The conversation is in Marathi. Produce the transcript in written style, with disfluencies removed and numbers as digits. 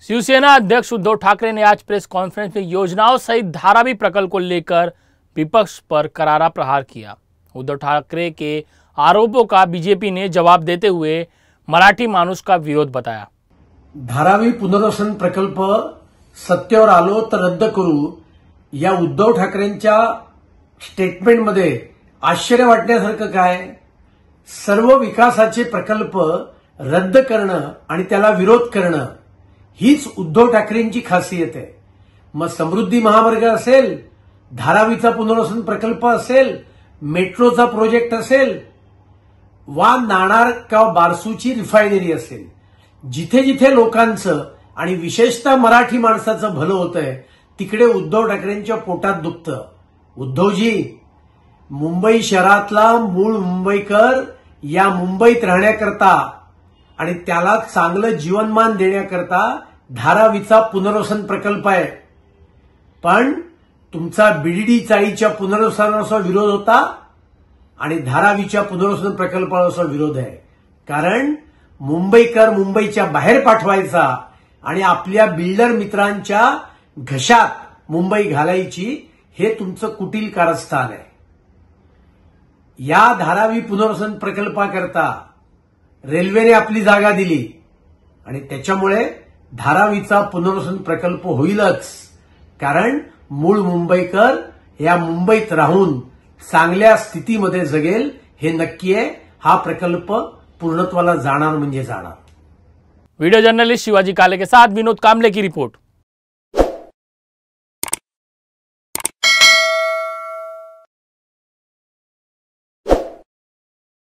शिवसेना अध्यक्ष उद्धव ठाकरे ने आज प्रेस कॉन्फ्रेंस में योजनाओं सहित धारावी प्रकल्प को लेकर विपक्ष पर करारा प्रहार किया। उद्धव ठाकरे के आरोपों का बीजेपी ने जवाब देते हुए मराठी माणूस का विरोध बताया। धारावी पुनर्वसन प्रकल्प सत्तेवर आलो तर रद्द करू या उद्धव ठाकरेंच्या स्टेटमेंटमध्ये आश्चर्य वाटण्यासारखं काय? सर्व विकासाचे प्रकल्प रद्द करणं आणि त्याला विरोध करणं हीच उद्धव ठाकरेंची खासियत आहे। मग समृद्धी महामार्ग असेल, धारावीचा पुनर्वसन प्रकल्प असेल, मेट्रोचा प्रोजेक्ट असेल वा नाणार का बारसूची रिफायनरी असेल, जिथे जिथे लोकांचं आणि विशेषतः मराठी माणसाचं भलं होतंय तिकडे उद्धव ठाकरेंच्या पोटात दुखतं। उद्धवजी, मुंबई शहरातला मूळ मुंबईकर या मुंबईत राहण्याकरता आणि त्याला चांगलं जीवनमान देण्याकरता धारावीचा पुनर्वसन प्रकल्प आहे। पण तुमचा बीडीडी चाळीच्या पुनर्वसनाचा विरोध होता आणि धारावीच्या पुनर्वसन प्रकल्पाचा विरोध आहे। कारण मुंबईकर मुंबईच्या बाहेर पाठवायचा आणि आपल्या बिल्डर मित्रांच्या घशात मुंबई घालायची हे तुमचं कुटील कारस्थान आहे। या धारावी पुनर्वसन प्रकल्पाकरता रेल्वेने आपली जागा दिली आणि त्याच्यामुळे धारावीचा पुनर्वसन प्रकल्प होईलच। कारण मूळ मुंबईकर या मुंबईत राहून चांगल्या स्थितीमध्ये जगेल हे नक्की आहे। हा प्रकल्प पूर्णत्वाला जाणार म्हणजे जाणार। वीडियो जर्नलिस्ट शिवाजी काले के साथ विनोद कामले की रिपोर्ट।